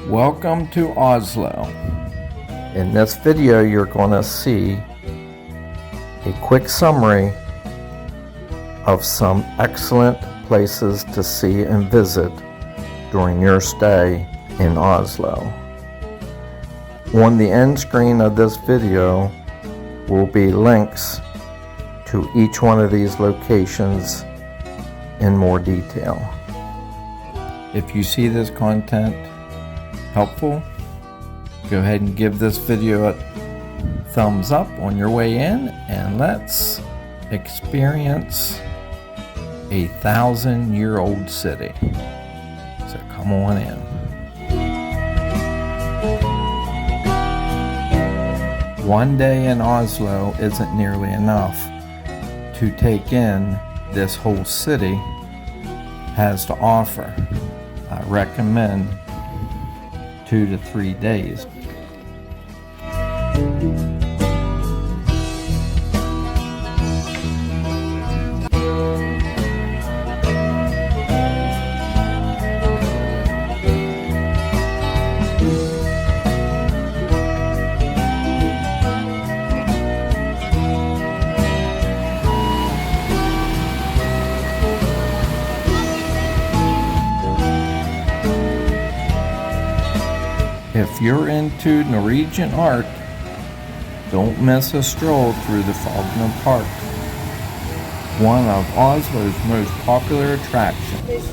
Welcome to Oslo. In this video, you're going to see a quick summary of some excellent places to see and visit during your stay in Oslo. On the end screen of this video will be links to each one of these locations in more detail. If you see this content helpful, go ahead and give this video a thumbs up on your way in, and let's experience a 1,000-year-old city. So come on in. One day in Oslo isn't nearly enough to take in this whole city has to offer. I recommend 2 to 3 days. If you're into Norwegian art, don't miss a stroll through the Frognerparken, one of Oslo's most popular attractions.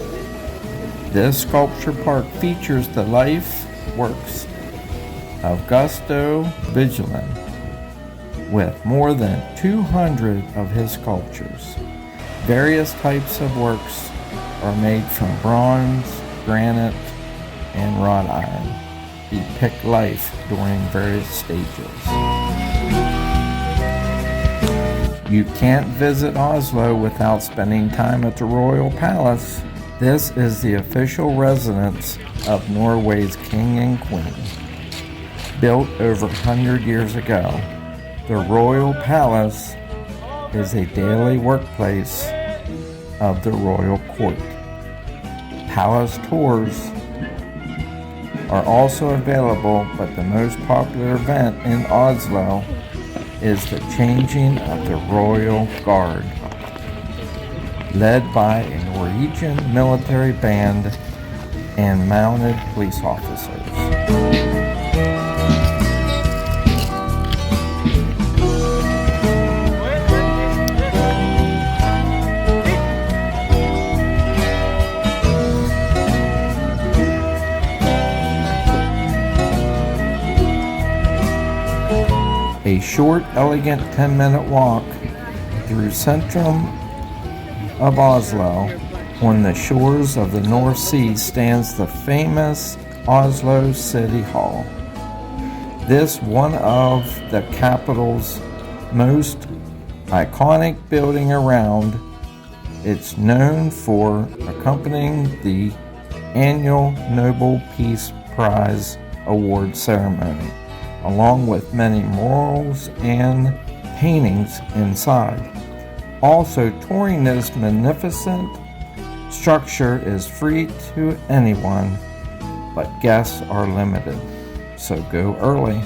This sculpture park features the life works of Vigeland, with more than 200 of his sculptures. Various types of works are made from bronze, granite, and wrought iron. Depict life during various stages. You can't visit Oslo without spending time at the Royal Palace. This is the official residence of Norway's king and queen. Built over 100 years ago, the Royal Palace is a daily workplace of the royal court. Palace tours are also available, but the most popular event in Oslo is the changing of the Royal Guard, led by a Norwegian military band and mounted police officers. A short, elegant 10-minute walk through centrum of Oslo. On the shores of the North Sea stands the famous Oslo City Hall. This one of the capital's most iconic building around. It's known for accompanying the annual Nobel Peace Prize award ceremony, along with many murals and paintings inside. Also, touring this magnificent structure is free to anyone, but guests are limited, so go early.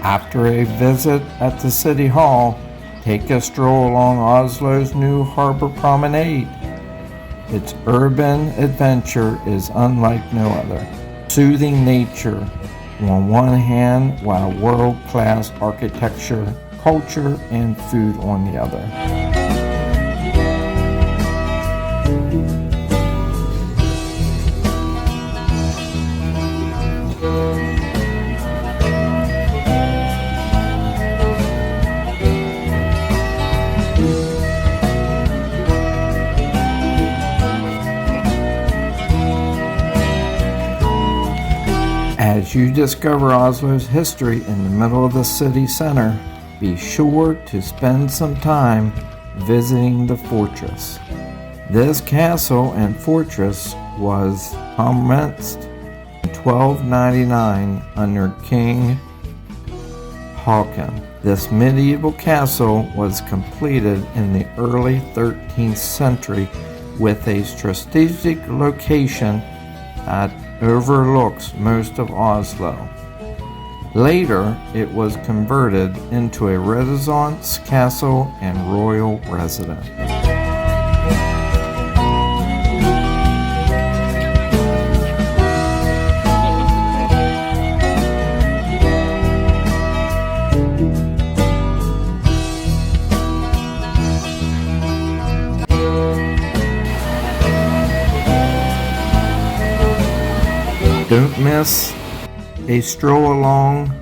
After a visit at the City Hall, take a stroll along Oslo's new harbor promenade. Its urban adventure is unlike no other. Soothing nature on one hand, while world-class architecture, culture, and food on the other. As you discover Oslo's history in the middle of the city center, be sure to spend some time visiting the fortress. This castle and fortress was commenced in 1299 under King Haakon. This medieval castle was completed in the early 13th century with a strategic location that overlooks most of Oslo. Later, it was converted into a Renaissance castle and royal residence. Don't miss a stroll along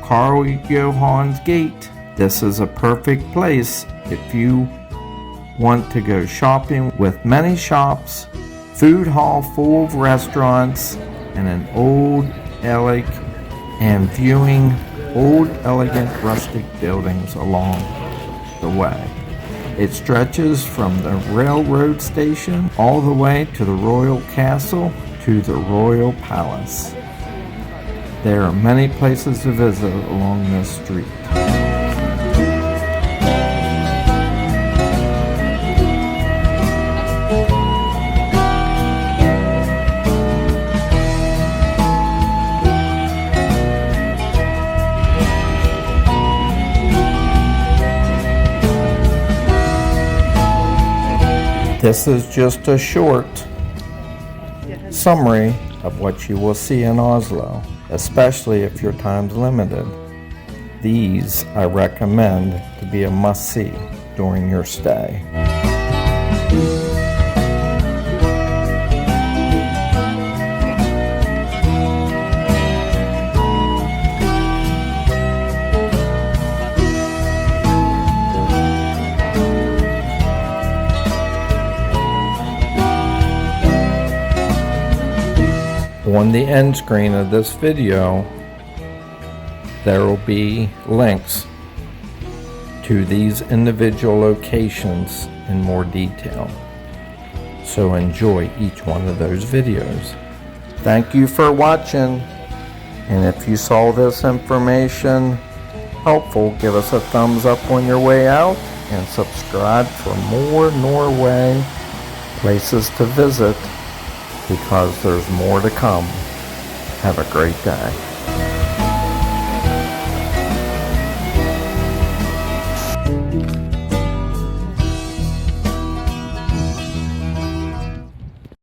Karl Johan's Gate. This is a perfect place if you want to go shopping with many shops, food hall full of restaurants, and an old elegant and viewing old elegant rustic buildings along the way. It stretches from the railroad station all the way to the Royal Castle to the Royal Palace. There are many places to visit along this street. This is just a short summary of what you will see in Oslo, especially if your time's limited. These I recommend to be a must-see during your stay. On the end screen of this video, there will be links to these individual locations in more detail. So enjoy each one of those videos. Thank you for watching, and if you saw this information helpful, give us a thumbs up on your way out and subscribe for more Norway places to visit, because there's more to come. Have a great day.